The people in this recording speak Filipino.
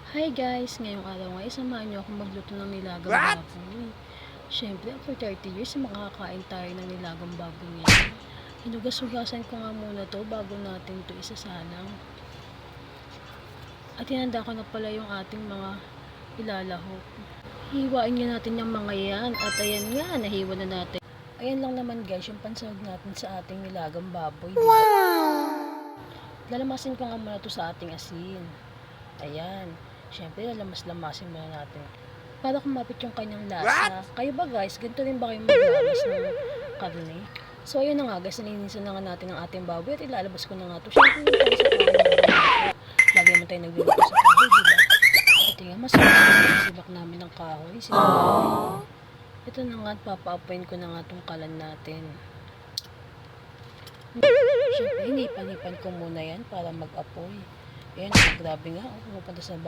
Hi guys! Ngayong araw nga, samahan niyo akong magluto ng nilagang baboy. Siyempre, after 30 years, makakain tayo ng nilagang baboy ngayon. Hinugas-hugasan ko nga muna to bago natin to isasalang. At hinanda ko na pala yung ating mga ilalahok. Hiwain nga natin yung mga yan. At ayan nga, nahiwa na natin. Ayan lang naman guys, yung pansahog natin sa ating nilagang baboy. Diba? Lalamasin ko nga muna to sa ating asin. Ayan. Siyempre, lalamas-lamasin muna natin para kumapit yung kanyang lasa. Kayo ba guys? Ganito rin ba kayo maglamas ng karne? So, ayun na nga guys. Nalinisan na nga natin ang ating baboy at ilalabas ko na nga ito. Siyempre, yung tayo sa kahoy. Lagi naman tayo nagluluto sa kahoy, diba? Ito nga, masarap yung sibak namin ng kahoy. Ito na nga, papaapoyin ko na nga itong kalan natin. Siyempre, hinipan-hipan ko muna yan para mag-apoy. Ayan, grabe nga. Pumupunta sa